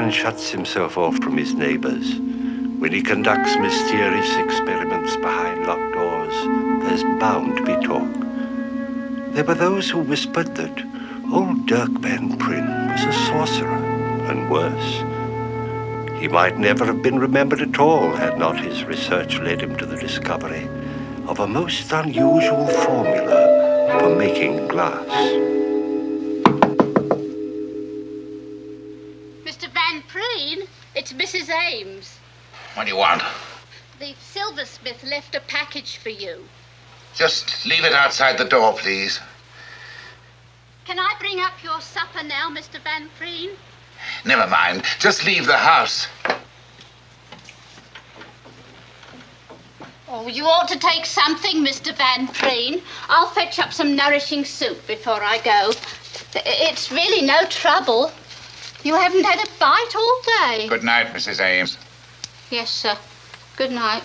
man shuts himself off from his neighbors, when he conducts mysterious experiments behind locked doors, there's bound to be talk. There were those who whispered that old Dirk Van Pryn was a sorcerer, and worse. He might never have been remembered at all had not his research led him to the discovery of a most unusual formula for making glass. Mr. Van Pryn, it's Mrs. Ames. What do you want? The silversmith left a package for you. Just leave it outside the door, please. Can I bring up your supper now, Mr. Van Pryn? Never mind. Just leave the house. Oh, you ought to take something, Mr. Van Pryn. I'll fetch up some nourishing soup before I go. It's really no trouble. You haven't had a bite all day. Good night, Mrs. Ames. Yes, sir. Good night.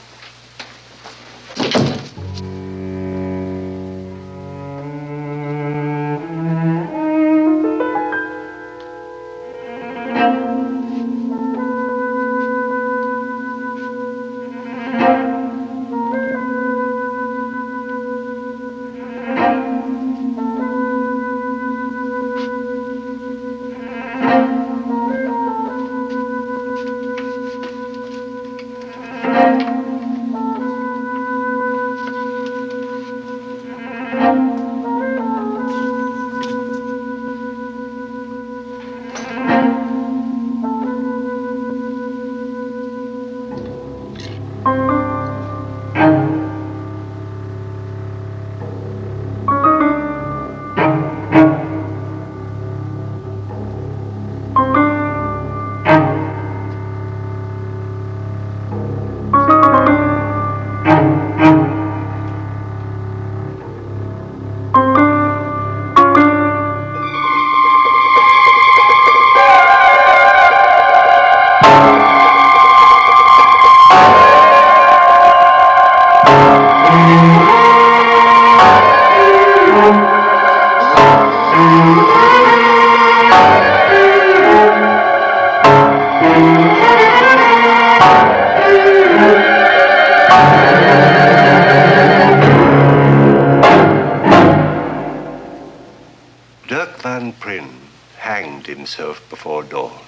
Himself before dawn.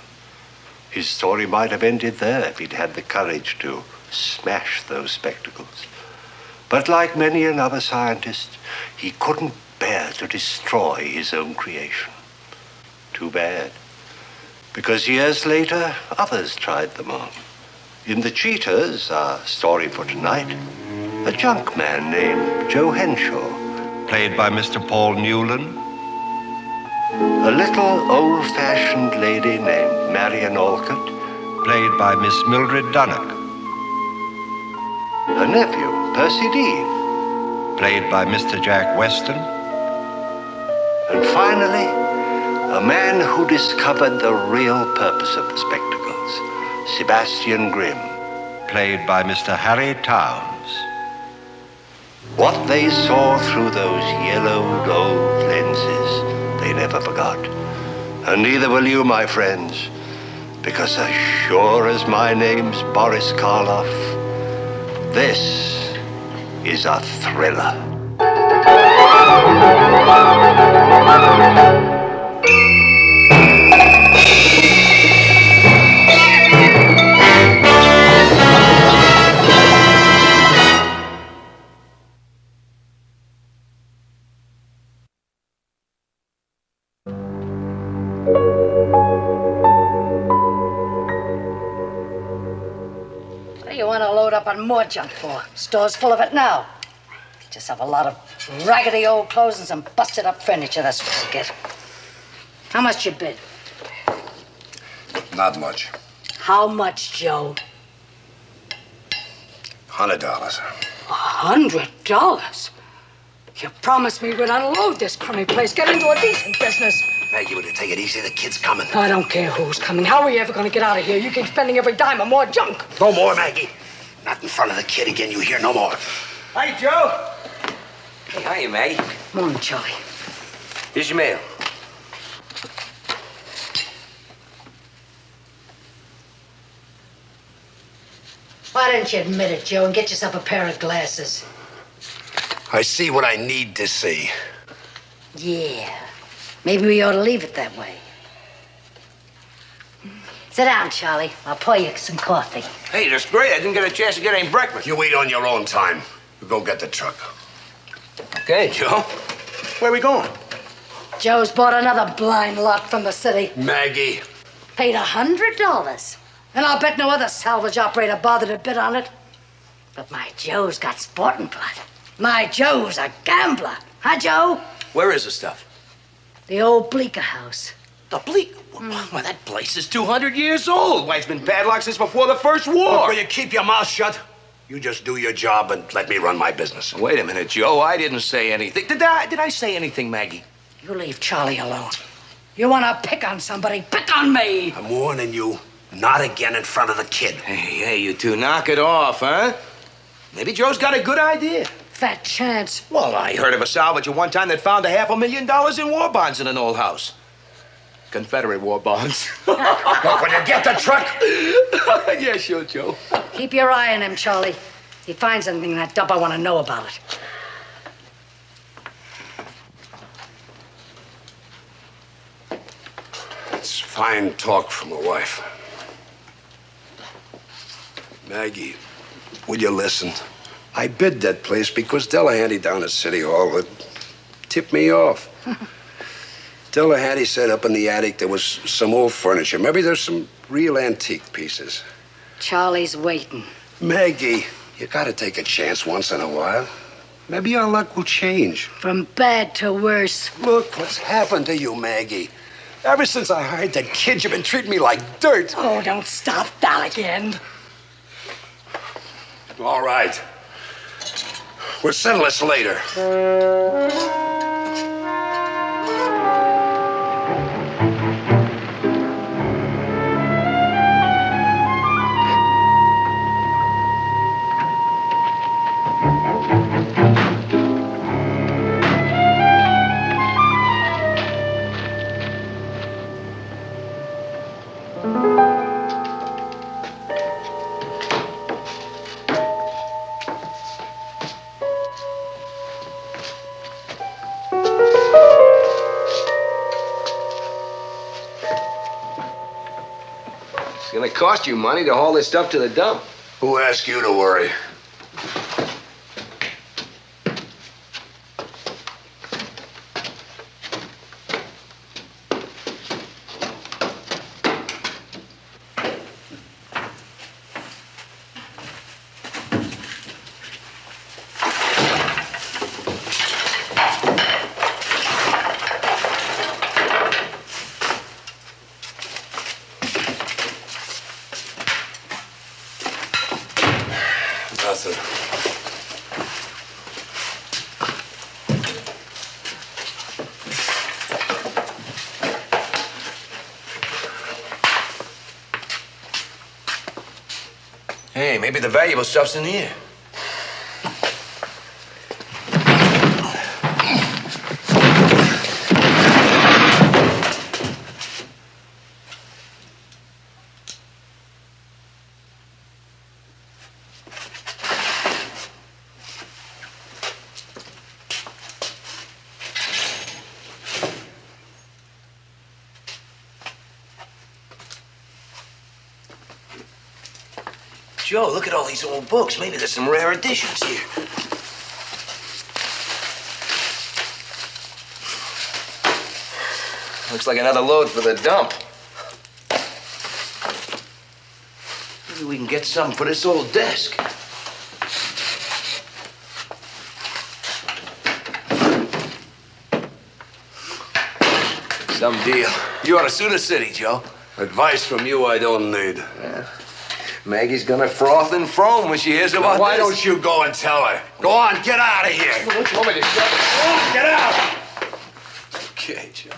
His story might have ended there if he'd had the courage to smash those spectacles. But like many another scientist, he couldn't bear to destroy his own creation. Too bad. Because years later, others tried them on. In The Cheaters, our story for tonight, a junk man named Joe Henshaw, played by Mr. Paul Newland, a little old-fashioned lady named Marian Alcott, played by Miss Mildred Dunnock. Her nephew, Percy Dean, played by Mr. Jack Weston. And finally, a man who discovered the real purpose of the spectacles, Sebastian Grimm, played by Mr. Harry Towns. What they saw through those yellowed old lenses, they never forgot. And neither will you, my friends, because as sure as my name's Boris Karloff, this is a thriller. What do you want to load up on more junk for? Store's full of it now. Just have a lot of raggedy old clothes and some busted up furniture, that's what you get. How much you bid? Not much. How much, Joe? $100. $100? You promised me we'd unload this crummy place, get into a decent business. Maggie, will you take it easy? The kid's coming. I don't care who's coming. How are we ever going to get out of here? You keep spending every dime on more junk. No more, Maggie. Not in front of the kid again. You hear no more. Hi, Joe. Hey, hiya, Maggie. Morning, Charlie. Here's your mail. Why don't you admit it, Joe, and get yourself a pair of glasses? I see what I need to see. Yeah. Maybe we ought to leave it that way. Sit down, Charlie. I'll pour you some coffee. Hey, that's great. I didn't get a chance to get any breakfast. You eat on your own time. You go get the truck. Okay, Joe. Where are we going? Joe's bought another blind lot from the city. Maggie. Paid $100. And I'll bet no other salvage operator bothered to bid on it. But my Joe's got sporting blood. My Joe's a gambler. Huh, Joe? Where is the stuff? The old Bleecker house. The Bleak. Why, that place is 200 years old. Why, it's been padlocked since before the First War. Will you keep your mouth shut? You just do your job and let me run my business. Wait a minute, Joe. I didn't say anything. Did I say anything, Maggie? You leave Charlie alone. You want to pick on somebody, pick on me. I'm warning you, not again in front of the kid. Hey, you two, knock it off, huh? Maybe Joe's got a good idea. Fat chance. Well, I heard of a salvage at one time that found $500,000 in war bonds in an old house. Confederate war bonds. Look, when you get the truck. Yeah, sure, Joe. Keep your eye on him, Charlie. If he finds anything in that dump, I want to know about it. It's fine talk from a wife. Maggie, will you listen? I bid that place because Delahanty down at City Hall would tip me off. Delahanty said up in the attic there was some old furniture. Maybe there's some real antique pieces. Charlie's waiting. Maggie, you gotta take a chance once in a while. Maybe our luck will change. From bad to worse. Look what's happened to you, Maggie. Ever since I hired that kid, you've been treating me like dirt. Oh, don't stop that again. All right. We'll settle this later. It's gonna cost you money to haul this stuff to the dump. Who asked you to worry? Nothing. Hey, maybe the valuable stuff's in here. Joe, look at all these old books. Maybe there's some rare editions here. Looks like another load for the dump. Maybe we can get some for this old desk. Some deal. You ought to sue the city, Joe. Advice from you I don't need. Yeah. Maggie's gonna froth and foam when she hears about Why this. don't you go and tell her? Go on, get out of here. What you want me to shut? Go on, get out. Okay, Joe.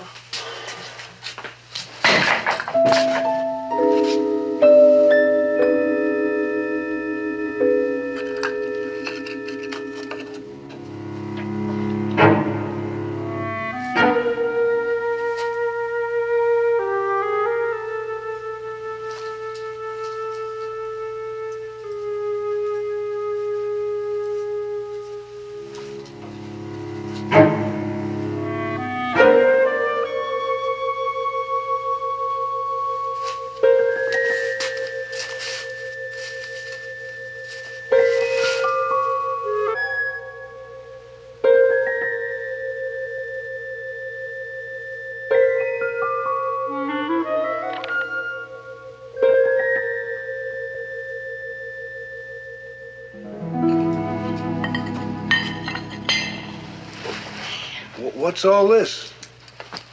What's all this?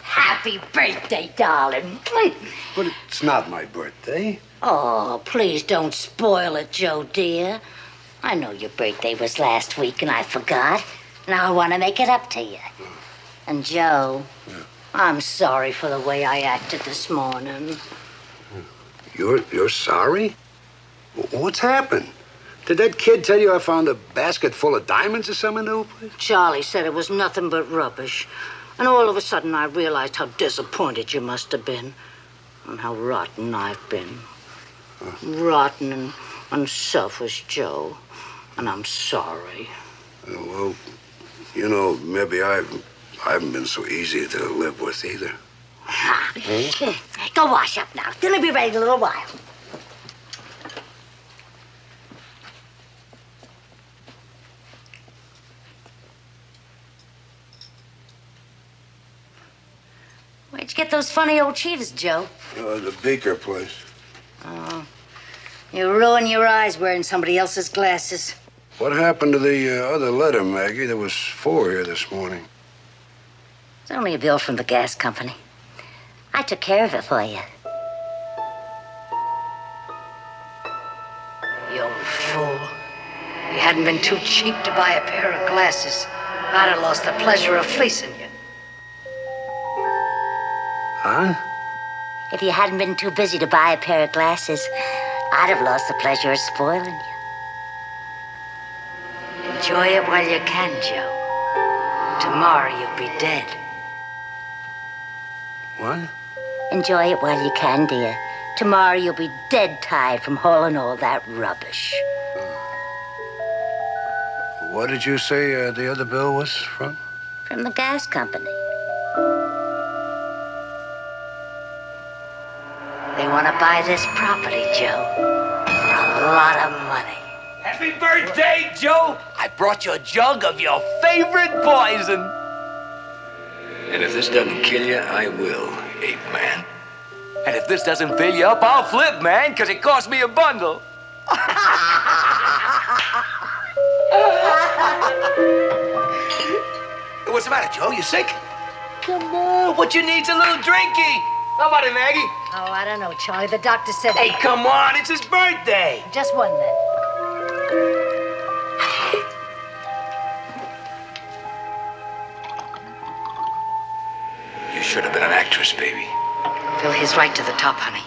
Happy birthday, darling. But it's not my birthday. Oh, please don't spoil it, Joe, dear. I know your birthday was last week and I forgot. Now I want to make it up to you. And Joe, I'm sorry for the way I acted this morning. You're sorry? What's happened? Did that kid tell you I found a basket full of diamonds or something new? Charlie said it was nothing but rubbish. And all of a sudden I realized how disappointed you must have been. And how rotten I've been. Rotten and unselfish, Joe. And I'm sorry. Well, you know, maybe I haven't been so easy to live with either. Go wash up now. Dinner'll be ready in a little while. Where'd you get those funny old cheetahs, Joe? The Beaker place. Oh, you ruin your eyes wearing somebody else's glasses. What happened to the other letter, Maggie? There was 4 here this morning. It's only a bill from the gas company. I took care of it for you. You old fool. If you hadn't been too cheap to buy a pair of glasses, I'd have lost the pleasure of fleecing you. Huh? If you hadn't been too busy to buy a pair of glasses, I'd have lost the pleasure of spoiling you. Enjoy it while you can, Joe. Tomorrow you'll be dead. What? Enjoy it while you can, dear. Tomorrow you'll be dead tired from hauling all that rubbish. What did you say the other bill was from? From the gas company. They want to buy this property, Joe, for a lot of money. Happy birthday, Joe! I brought you a jug of your favorite poison. And if this doesn't kill you, I will, ape man. And if this doesn't fill you up, I'll flip, man, because it cost me a bundle. What's the matter, Joe? You sick? Come on, what you need's a little drinky. How about it, Maggie? Oh, I don't know, Charlie. The doctor said... Hey, come on, it's his birthday. Just one, then. You should have been an actress, baby. Phil, he's right to the top, honey.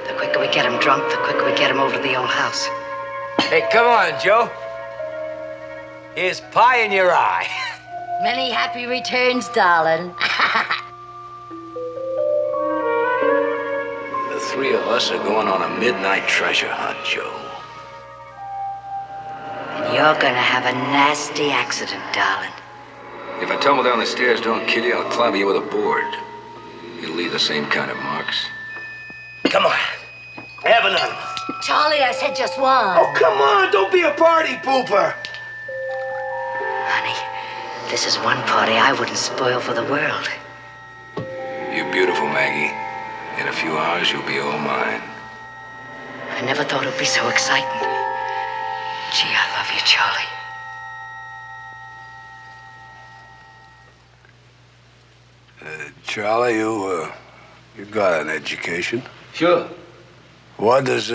The quicker we get him drunk, the quicker we get him over to the old house. Hey, come on, Joe. Here's pie in your eye. Many happy returns, darling. The 3 of us are going on a midnight treasure hunt, Joe. And you're gonna have a nasty accident, darling. If I tumble down the stairs, don't kill you, I'll clobber you with a board. You'll leave the same kind of marks. Come on. Have another. Charlie, I said just one. Oh, come on. Don't be a party pooper. Honey, this is one party I wouldn't spoil for the world. You're beautiful, Maggie. In a few hours, you'll be all mine. I never thought it'd be so exciting. Gee, I love you, Charlie. Charlie, you got an education. Sure. What does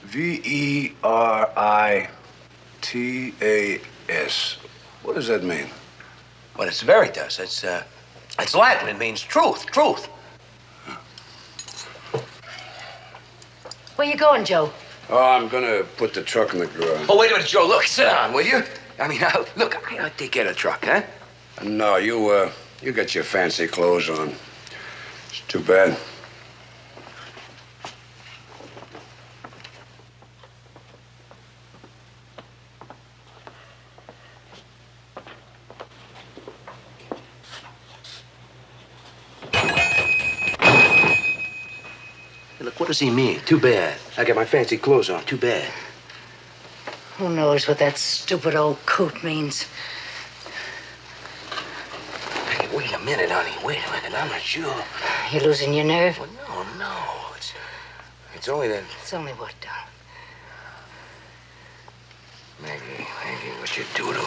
V-E-R-I-T-A-S, what does that mean? Well, it's veritas. It's Latin. It means truth, truth. Where you going, Joe? Oh, I'm gonna put the truck in the garage. Oh, wait a minute, Joe. Look, sit down, will you? I mean, look, I'll take care of the truck, huh? No, you got your fancy clothes on. It's too bad. Hey, look, what does he mean? Too bad. I got my fancy clothes on. Too bad. Who knows what that stupid old coot means? Hey, wait a minute, honey. Wait a minute. I'm not sure. You losing your nerve? Well, no. It's only that... It's only what, darling? Maggie, what you do to me?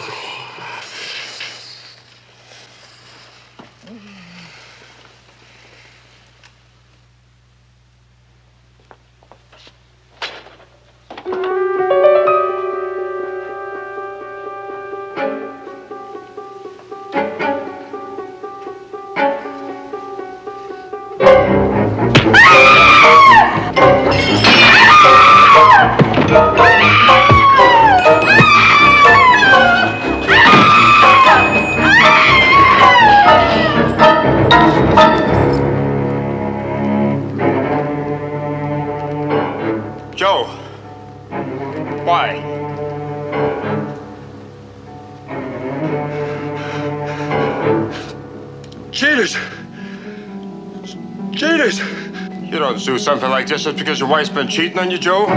Joe. Why? Cheaters! Cheaters! You don't do something like this just because your wife's been cheating on you, Joe?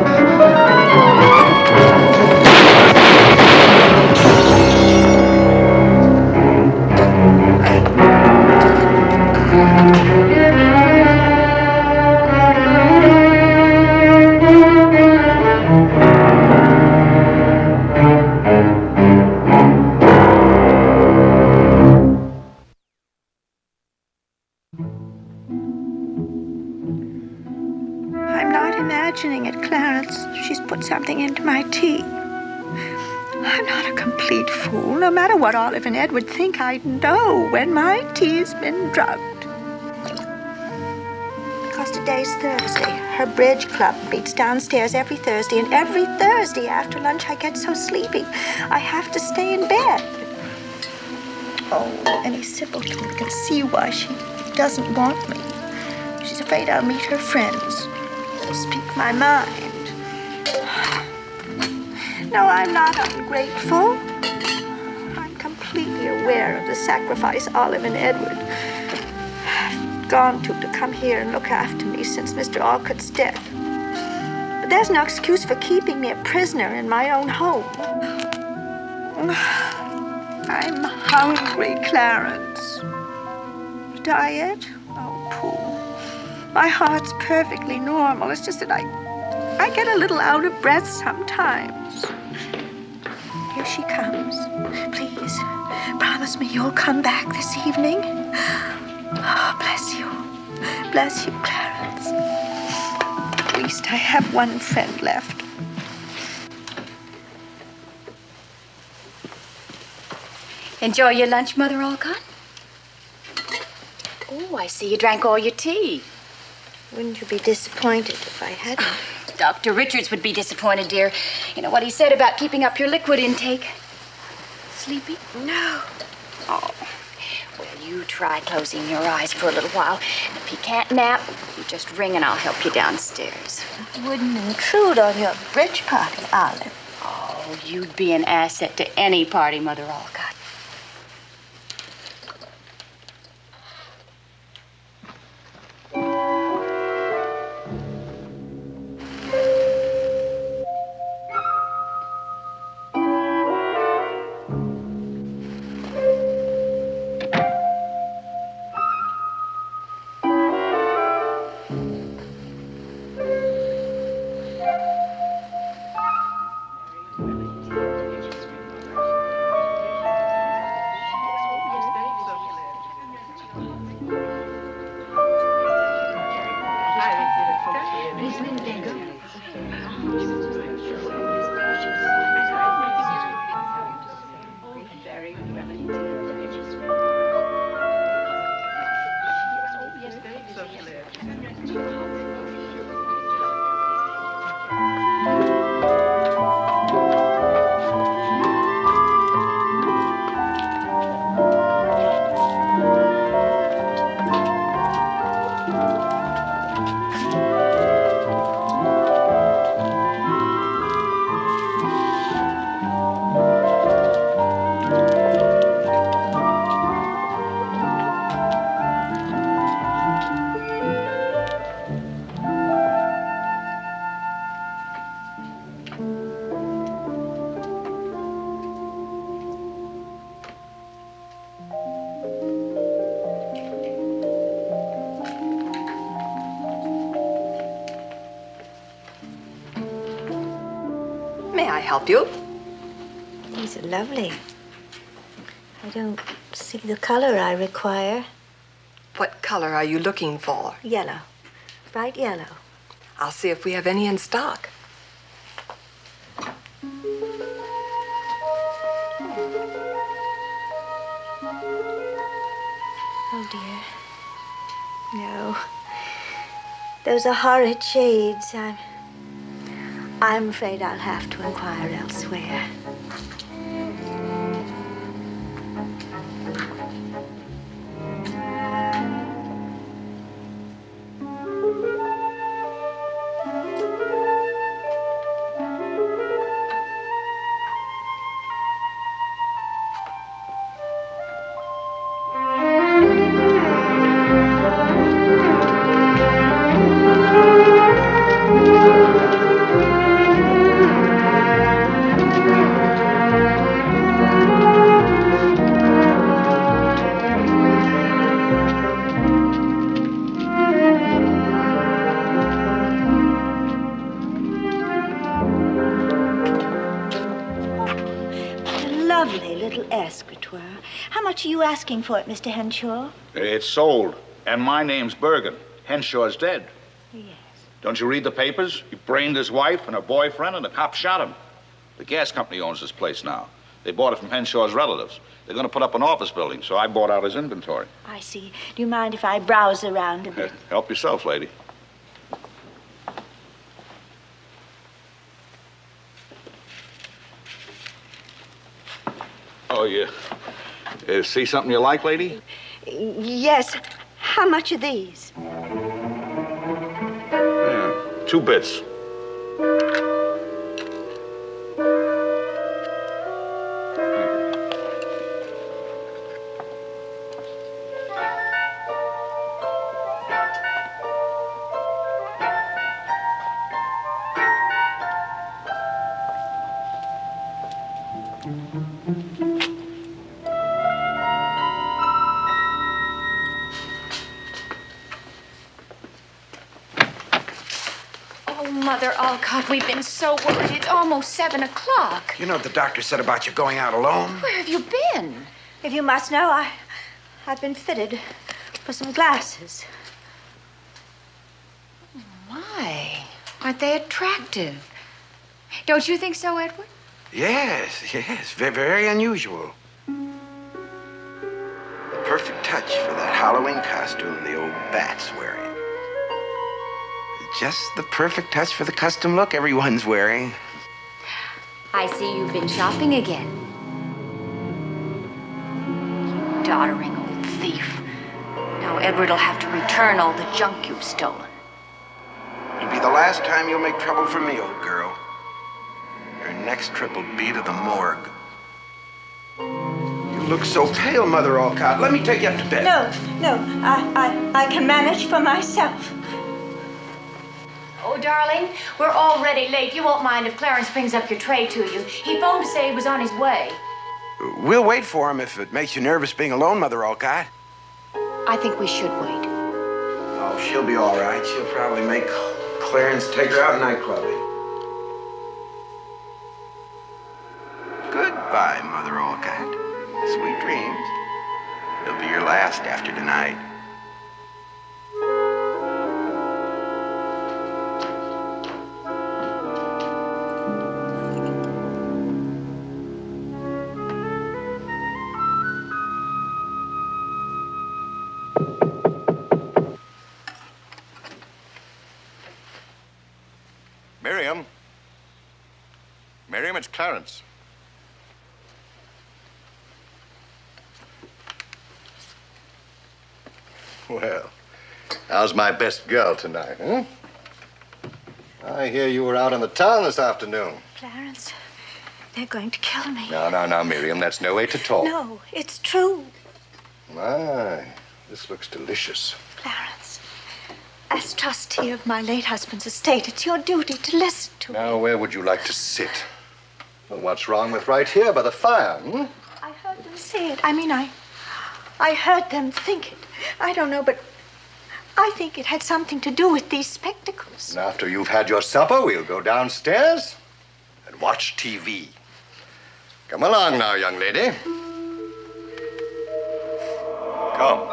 I'm not imagining it, Clarence. She's put something into my tea. I'm not a complete fool. No matter what Olive and Edward think, I'd know when my tea's been drugged. Because today's Thursday. Her bridge club meets downstairs every Thursday, and every Thursday after lunch I get so sleepy I have to stay in bed. Oh, any simpleton can see why she doesn't want me. She's afraid I'll meet her friends. I'll speak my mind. No, I'm not ungrateful. I'm completely aware of the sacrifice Olive and Edward have gone to come here and look after me since Mr. Alcott's death. But there's no excuse for keeping me a prisoner in my own home. I'm hungry, Clarence. Diet? Oh, pooh. My heart's perfectly normal. It's just that I get a little out of breath sometimes. Here she comes. Please, promise me you'll come back this evening. Oh, bless you. Bless you, Clarence. At least I have one friend left. Enjoy your lunch, Mother Alcott? Oh, I see you drank all your tea. Wouldn't you be disappointed if I hadn't? Dr. Richards would be disappointed, dear. You know what he said about keeping up your liquid intake. Sleepy? No. Oh. Well, you try closing your eyes for a little while. If you can't nap, you just ring and I'll help you downstairs. I wouldn't intrude on your bridge party, Olive. Oh, you'd be an asset to any party, Mother Alcott. May I help you? These are lovely. I don't see the color I require. What color are you looking for? Yellow. Bright yellow. I'll see if we have any in stock. Oh, dear. No. Those are horrid shades. I'm afraid I'll have to inquire elsewhere. Lovely little escritoire. How much are you asking for it, Mr. Henshaw? It's sold. And my name's Bergen. Henshaw's dead. Yes. Don't you read the papers? He brained his wife and her boyfriend, and the cops shot him. The gas company owns this place now. They bought it from Henshaw's relatives. They're going to put up an office building, so I bought out his inventory. I see. Do you mind if I browse around a bit? Help yourself, lady. Oh, you see something you like, lady? Yes. How much are these? Yeah, 2 bits. Mother Alcott, we've been so worried. It's almost 7 o'clock. You know what the doctor said about you going out alone? Where have you been? If you must know, I've been fitted for some glasses. My, aren't they attractive? Don't you think so, Edward? Yes. Very, very unusual. The perfect touch for that Halloween costume the old bat's wearing. Just the perfect touch for the custom look everyone's wearing. I see you've been shopping again. You doddering old thief. Now Edward will have to return all the junk you've stolen. It'll be the last time you'll make trouble for me, old girl. Your next trip will be to the morgue. You look so pale, Mother Alcott. Let me take you up to bed. No. I can manage for myself. Oh, darling, we're already late. You won't mind if Clarence brings up your tray to you. He phoned to say he was on his way. We'll wait for him if it makes you nervous being alone, Mother Alcott. I think we should wait. Oh, she'll be all right. She'll probably make Clarence take her out nightclubbing. Goodbye, Mother Alcott. Sweet dreams. They'll be your last after tonight. Miriam, it's Clarence. Well, how's my best girl tonight, huh? I hear you were out in the town this afternoon. Clarence, they're going to kill me. No, Miriam, that's no way to talk. No, it's true. My, this looks delicious. Clarence, as trustee of my late husband's estate, it's your duty to listen to me. Now, where would you like to sit? Well, what's wrong with right here by the fire, hmm? I heard them say it. I heard them think it. I don't know, but I think it had something to do with these spectacles. And after you've had your supper, we'll go downstairs and watch TV. Come along now, young lady. Come.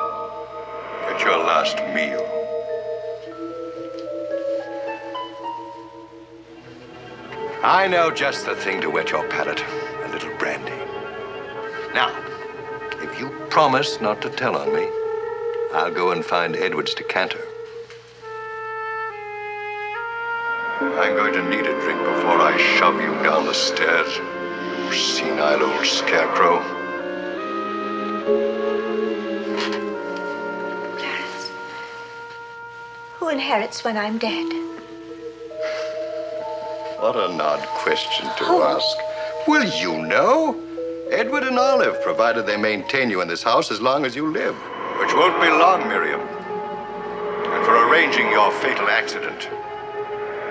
Get your last meal. I know just the thing to whet your palate. A little brandy. Now, if you promise not to tell on me, I'll go and find Edward's decanter. I'm going to need a drink before I shove you down the stairs, you senile old scarecrow. Clarence, who inherits when I'm dead? What an odd question to ask. Will you know? Edward and Olive, provided they maintain you in this house as long as you live. Which won't be long, Miriam. And for arranging your fatal accident,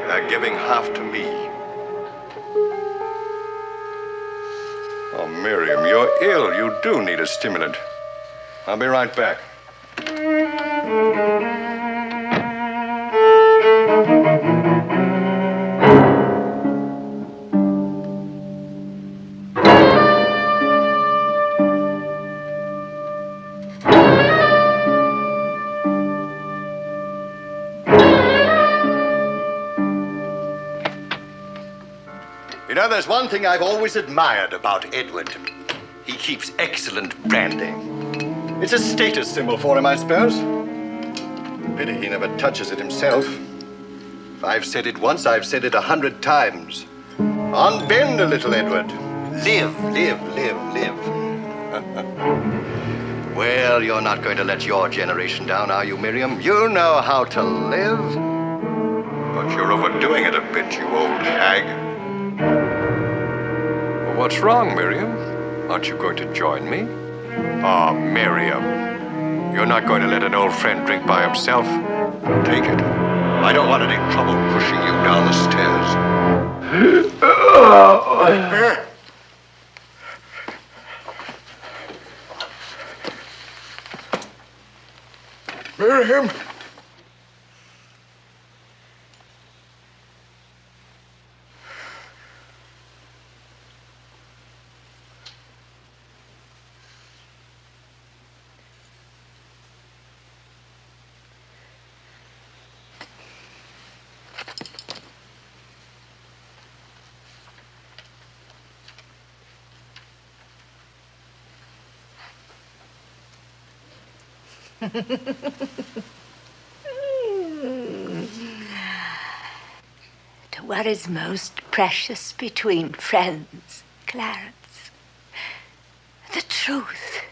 they're giving half to me. Oh, Miriam, you're ill. You do need a stimulant. I'll be right back. You know, there's one thing I've always admired about Edward. He keeps excellent brandy. It's a status symbol for him, I suppose. Pity he never touches it himself. If I've said it once, I've said it 100 times. Unbend a little, Edward. Live, live, live, live. Well, you're not going to let your generation down, are you, Miriam? You know how to live. But you're overdoing it a bit, you old hag. Well, what's wrong, Miriam? Aren't you going to join me? Oh, Miriam. You're not going to let an old friend drink by himself? Take it. I don't want any trouble pushing you down the stairs. Miriam. To what is most precious between friends, Clarence? The truth.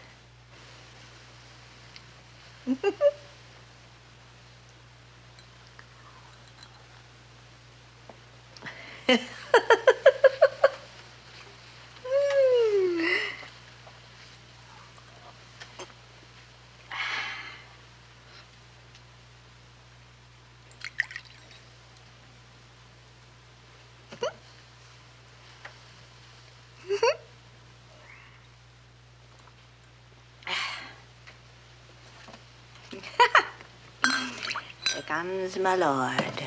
Here comes my lord.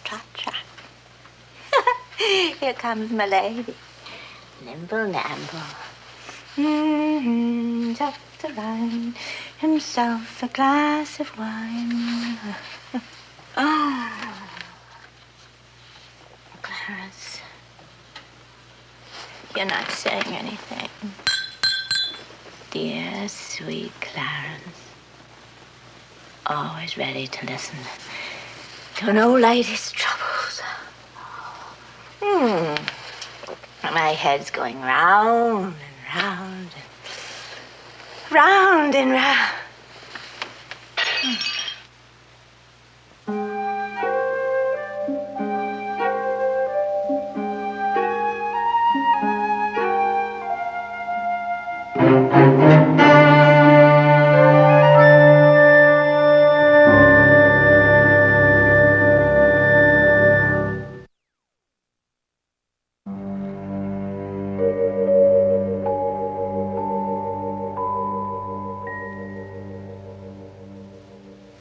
Tra-tra. Here comes my lady. Nimble-namble. Just around himself a glass of wine. Oh, Clarence, you're not saying anything. Dear, sweet Clarence. Always ready to listen to an old lady's troubles. My head's going round and round and round and round.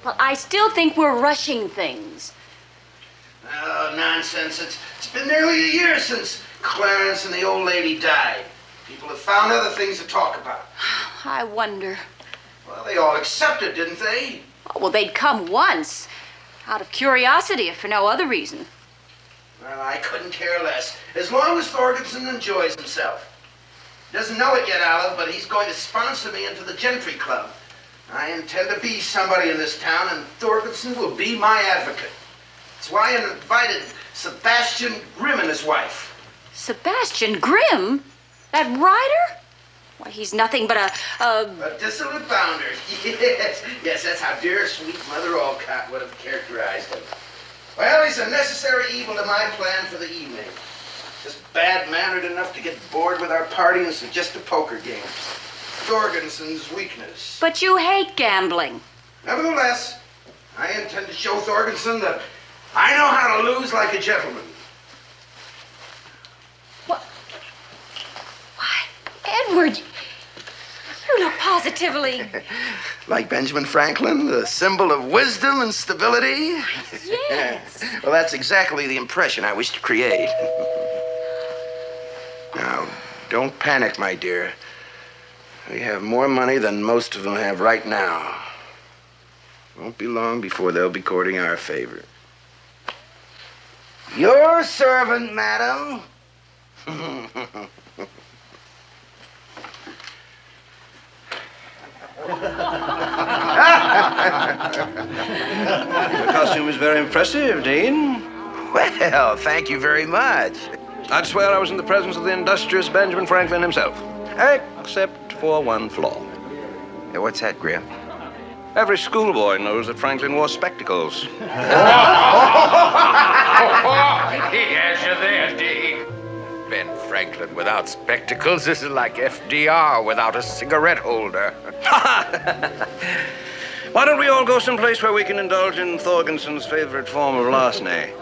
Well, I still think we're rushing things. Oh, nonsense. It's been nearly a year since Clarence and the old lady died. People have found other things to talk about. I wonder. Well, they all accepted, didn't they? Oh, well, they'd come once, out of curiosity, if for no other reason. Well, I couldn't care less, as long as Thorgensen enjoys himself. He doesn't know it yet, Olive, but he's going to sponsor me into the Gentry Club. I intend to be somebody in this town, and Thorgensen will be my advocate. That's why I invited Sebastian Grimm and his wife. Sebastian Grimm? That rider? Why, he's nothing but A dissolute bounder. Yes, that's how dear, sweet Mother Alcott would have characterized him. Well, he's a necessary evil to my plan for the evening. Just bad-mannered enough to get bored with our party and suggest a poker game. Thorgensen's weakness. But you hate gambling. Nevertheless, I intend to show Thorgensen that I know how to lose like a gentleman. Edward, you look positively... Like Benjamin Franklin, the symbol of wisdom and stability? Yes. Well, that's exactly the impression I wish to create. Now, don't panic, my dear. We have more money than most of them have right now. Won't be long before they'll be courting our favor. Your servant, madam. The costume is very impressive, Dean. Well, thank you very much. I'd swear I was in the presence of the industrious Benjamin Franklin himself. Except for one flaw. Hey, what's that, Griff? Every schoolboy knows that Franklin wore spectacles. He has you there, Dean. Ben Franklin without spectacles is like FDR without a cigarette holder. Why don't we all go someplace where we can indulge in Thorgensen's favorite form of larceny?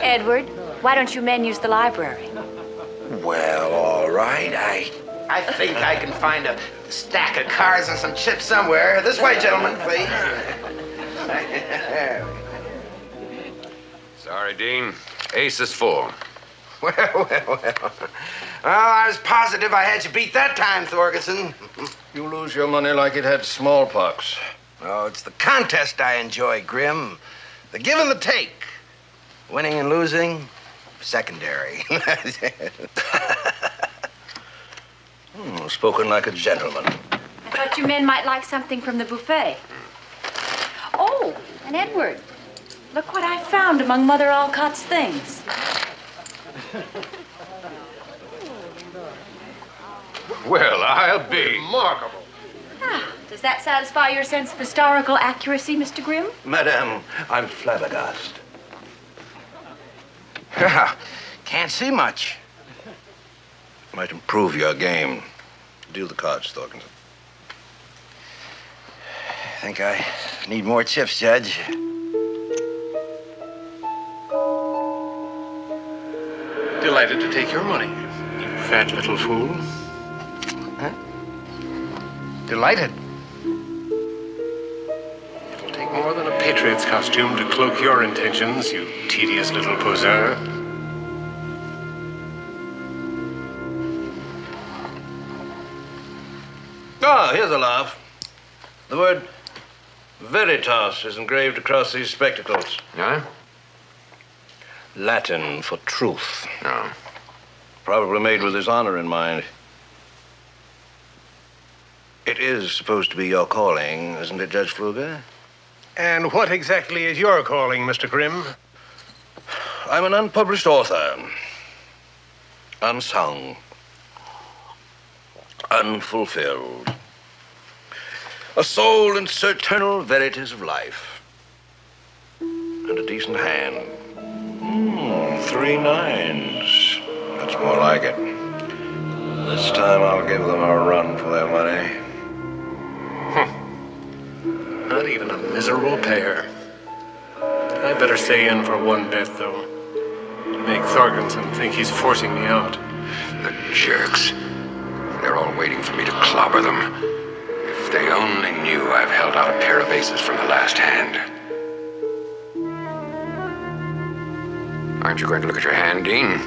Edward, why don't you men use the library? Well, all right. I think I can find a stack of cards and some chips somewhere. This way, gentlemen, please. Sorry, Dean. Ace is full. Well. I was positive I had you beat that time, Thorgensen. You lose your money like it had smallpox. Oh, it's the contest I enjoy, Grimm. The give and the take. Winning and losing, secondary. Spoken like a gentleman. I thought you men might like something from the buffet. Oh, and Edward, look what I found among Mother Alcott's things. Well, I'll be. Remarkable. Does that satisfy your sense of historical accuracy, Mr. Grimm? Madame, I'm flabbergasted. Can't see much. Might improve your game. Deal the cards, Thorgensen. Think I need more chips, Judge. Delighted to take your money, you fat little fool. Huh? Delighted. It'll take more than a patriot's costume to cloak your intentions, you tedious little poseur. Ah, here's a laugh. The word veritas is engraved across these spectacles. Yeah? Latin for truth. No. Probably made with his honor in mind. It is supposed to be your calling, isn't it, Judge Fluger? And what exactly is your calling, Mr. Grimm? I'm an unpublished author. Unsung. Unfulfilled. A soul in eternal verities of life. And a decent hand. 3 9s. That's more like it. This time I'll give them a run for their money. Not even a miserable pair. I better stay in for one bet, though. Make Thorgensen think he's forcing me out. The jerks. They're all waiting for me to clobber them. If they only knew I've held out a pair of aces from the last hand. Aren't you going to look at your hand, Dean?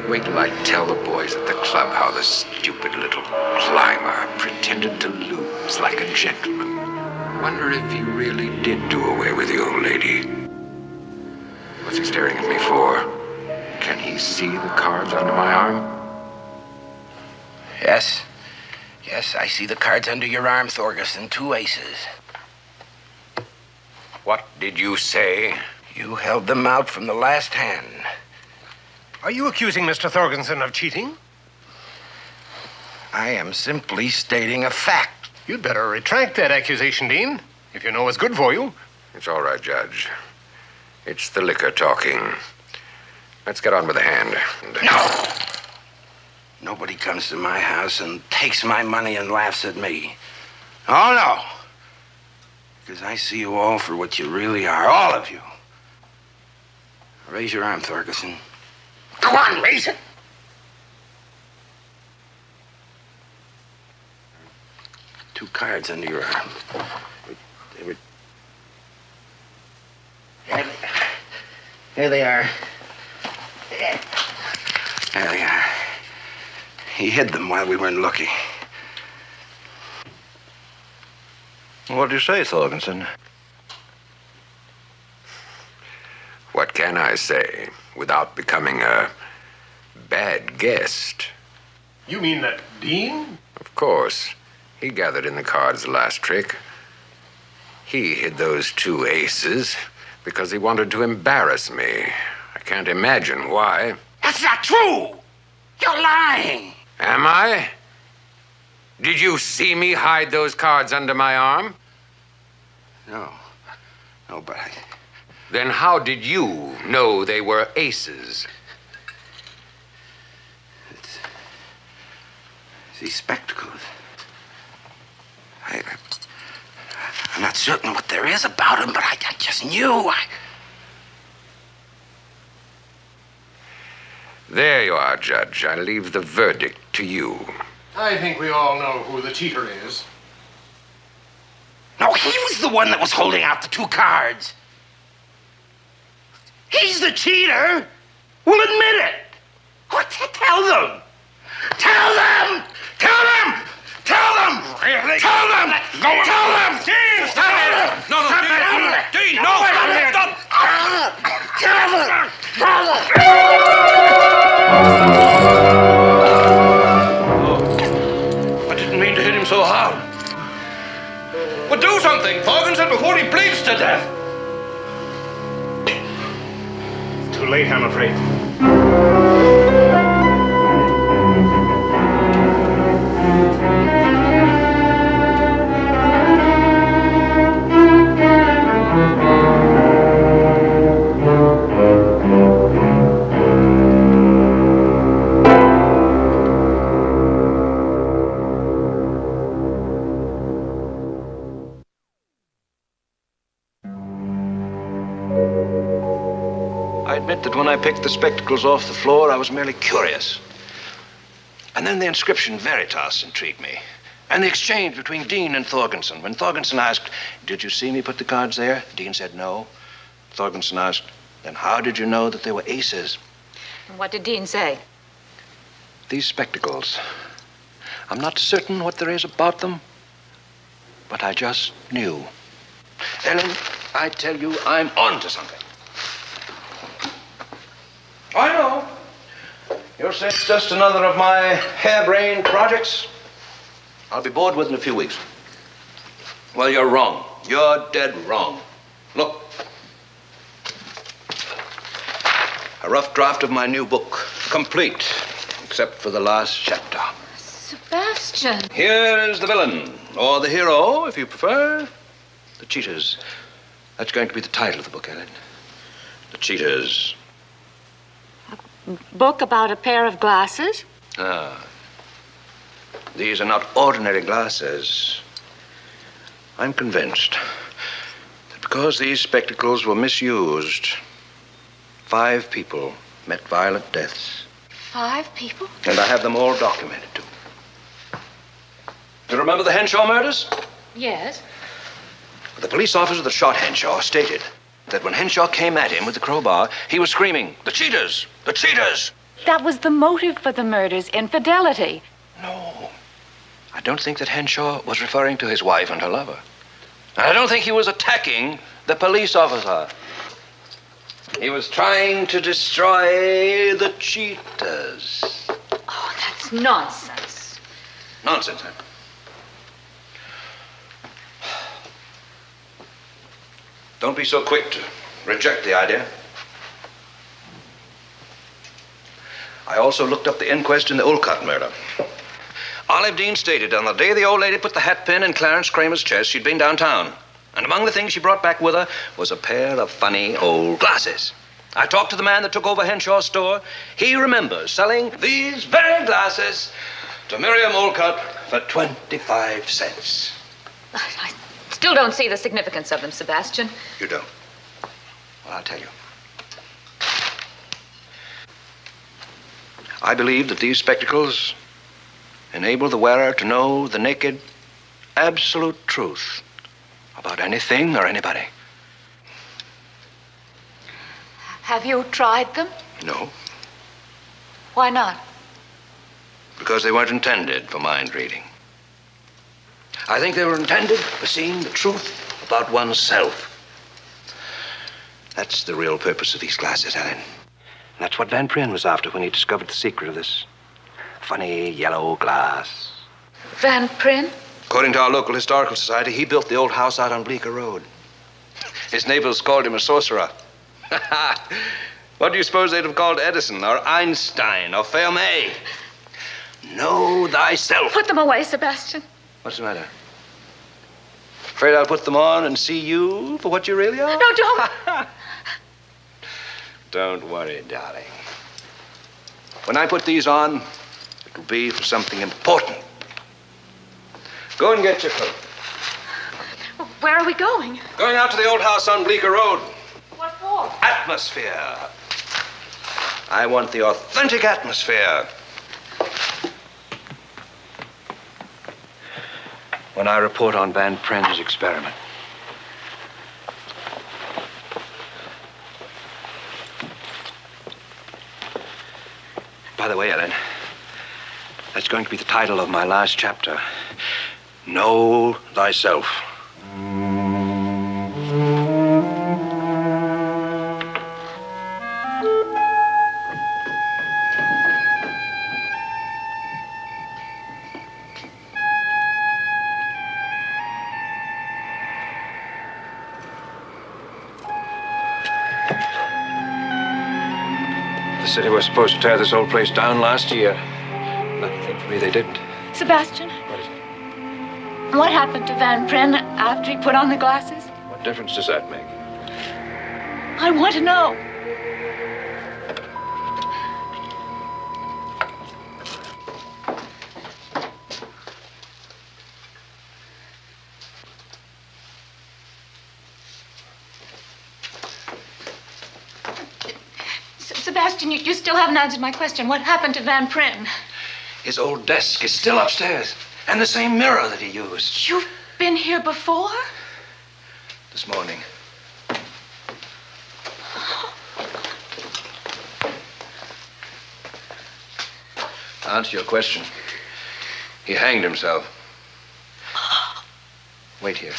Wait till I tell the boys at the club how the stupid little climber pretended to lose like a gentleman. wonder if he really did do away with the old lady. What's he staring at me for? Can he see the cards under my arm? Yes. Yes, I see the cards under your arm, Thorgerson. 2 aces. What did you say? You held them out from the last hand. Are you accusing Mr. Thorgensen of cheating? I am simply stating a fact. You'd better retract that accusation, Dean, if you know what's good for you. It's all right, Judge. It's the liquor talking. Let's get on with the hand. No! Nobody comes to my house and takes my money and laughs at me. Oh, no. Because I see you all for what you really are, all of you. Raise your arm, Thorgerson. Go on, raise it. Two cards under your arm. They were... Here they are. There they are. He hid them while we weren't looking. What do you say, Thorgensen? What can I say without becoming a bad guest? You mean that Dean? Of course. He gathered in the cards the last trick. He hid those 2 aces because he wanted to embarrass me. I can't imagine why. That's not true! You're lying! Am I? Did you see me hide those cards under my arm? No. No, but I... Then how did you know they were aces? It's these spectacles. I'm not certain what there is about them, but I just knew. There you are, Judge. I leave the verdict to you. I think we all know who the cheater is. No, he was the one that was holding out the 2 cards. He's the cheater. We'll admit it. What? Tell them. Tell them. Tell them. Tell them. Really? Tell them. Go on. Tell them. Dean, stop it. No, Dean, no, stop. Tell them. Tell them. I didn't mean to hit him so hard. Well, do something, Thorgensen, before he bleeds to death. Too late, I'm afraid. I admit that when I picked the spectacles off the floor, I was merely curious. And then the inscription Veritas intrigued me. And the exchange between Dean and Thorgensen. When Thorgensen asked, "Did you see me put the cards there?" Dean said no. Thorgensen asked, "Then how did you know that they were aces?" And what did Dean say? These spectacles. I'm not certain what there is about them, but I just knew. Ellen, I tell you, I'm on to something. I know. You'll say it's just another of my harebrained projects. I'll be bored with it in a few weeks. Well, you're wrong. You're dead wrong. Look. A rough draft of my new book. Complete, except for the last chapter. Sebastian. Here is the villain, or the hero, if you prefer. The Cheaters. That's going to be the title of the book, Ellen. The Cheaters. Book about a pair of glasses? Ah. These are not ordinary glasses. I'm convinced that because these spectacles were misused, 5 people met violent deaths. 5 people? And I have them all documented, too. Do you remember the Henshaw murders? Yes. The police officer that shot Henshaw stated that when Henshaw came at him with the crowbar, he was screaming, "The cheaters! The cheaters!" That was the motive for the murders, infidelity. No. I don't think that Henshaw was referring to his wife and her lover. I don't think he was attacking the police officer. He was trying to destroy the cheaters. Oh, that's nonsense. Nonsense, huh? Don't be so quick to reject the idea. I also looked up the inquest in the Olcott murder. Olive Dean stated on the day the old lady put the hat pin in Clarence Kramer's chest, she'd been downtown. And among the things she brought back with her was a pair of funny old glasses. I talked to the man that took over Henshaw's store. He remembers selling these very glasses to Miriam Olcott for 25 cents. I still don't see the significance of them, Sebastian. You don't? Well, I'll tell you. I believe that these spectacles enable the wearer to know the naked, absolute truth about anything or anybody. Have you tried them? No, Why not? because they weren't intended for mind reading. I think they were intended for seeing the truth about oneself. That's the real purpose of these glasses, Helen. That's what Van Pryn was after when he discovered the secret of this funny yellow glass. Van Pryn? According to our local historical society, he built the old house out on Bleecker Road. His neighbors called him a sorcerer. What do you suppose they'd have called Edison or Einstein or Fermat? Know thyself. Put them away, Sebastian. What's the matter? Afraid I'll put them on and see you for what you really are? No, don't. Don't worry, darling. When I put these on, it'll be for something important. Go and get your coat. Where are we going? Going out to the old house on Bleecker Road. What for? Atmosphere. I want the authentic atmosphere. When I report on Van Pryn's experiment. By the way, Ellen, that's going to be the title of my last chapter. Know thyself. The city was supposed to tear this old place down last year. Lucky thing for me, they didn't. Sebastian? What is it? What happened to Van Pryn after he put on the glasses? What difference does that make? I want to know. Sebastian, you still haven't answered my question. What happened to Van Pryn? His old desk is still upstairs, and the same mirror that he used. You've been here before? This morning. To answer your question, he hanged himself. Wait here.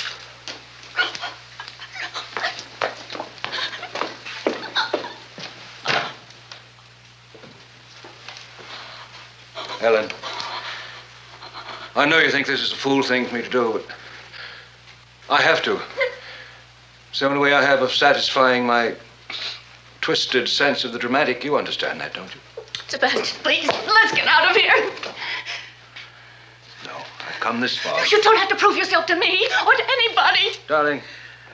Ellen, I know you think this is a fool thing for me to do, but I have to. It's the only way I have of satisfying my twisted sense of the dramatic. You understand that, don't you? Sebastian, please, let's get out of here. No, I've come this far. You don't have to prove yourself to me or to anybody. Darling,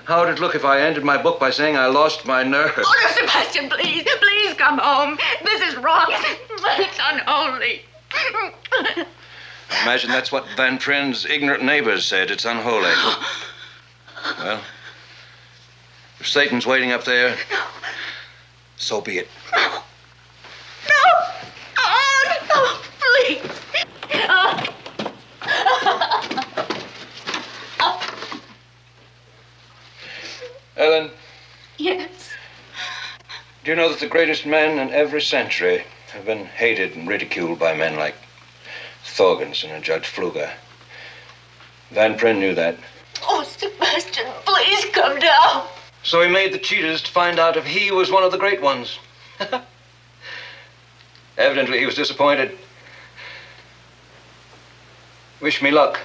how would it look if I ended my book by saying I lost my nerve? Oh, no, Sebastian, please, please come home. This is wrong. It's unholy. Imagine that's what Van Pryn's ignorant neighbors said. It's unholy. Well, if Satan's waiting up there, so be it. No. Oh, please. Ellen, Yes. do you know that the greatest men in every century have been hated and ridiculed by men like Thorgensen and Judge Pfluger? Van Pryn knew that. Oh, Sebastian. Sebastian, please come down. So he made the cheaters to find out if he was one of the great ones. Evidently, he was disappointed. Wish me luck.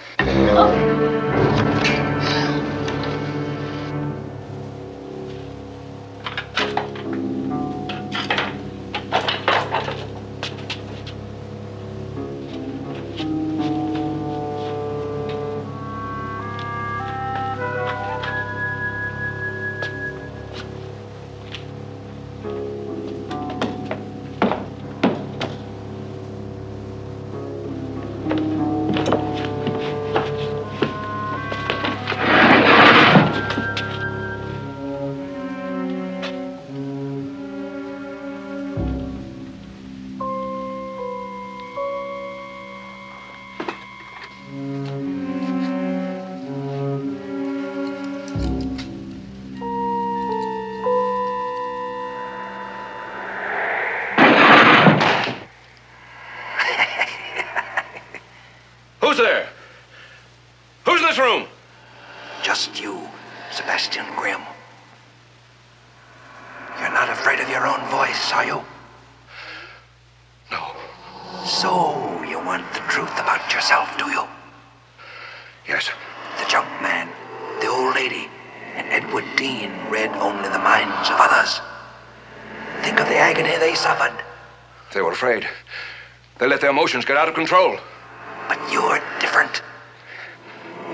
Who's there? Who's in this room? Just you, Sebastian Grimm. You're not afraid of your own voice, are you? No. So, you want the truth about yourself, do you? Yes. The junk man, the old lady, and Edward Dean read only the minds of others. Think of the agony they suffered. They were afraid. They let their emotions get out of control. But you're different.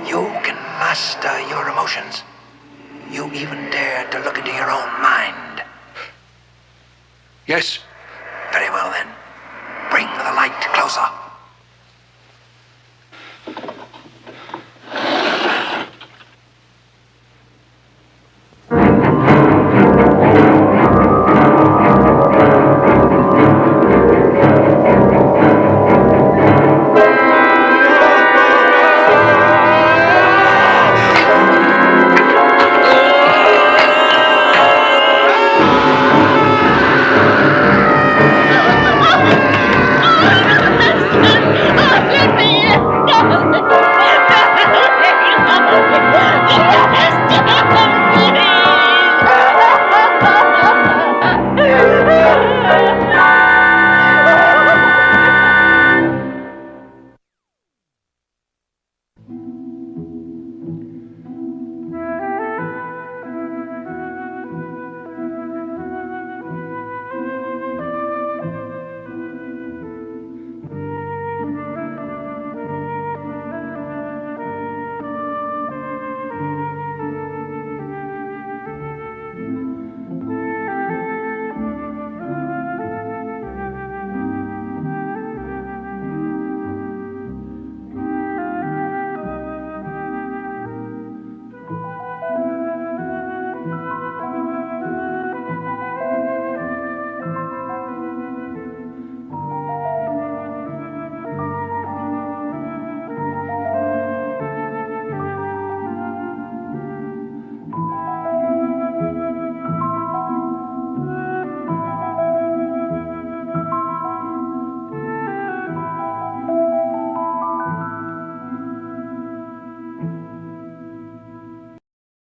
You can master your emotions. You even dare to look into your own mind. Yes. Very well then. Bring the light closer.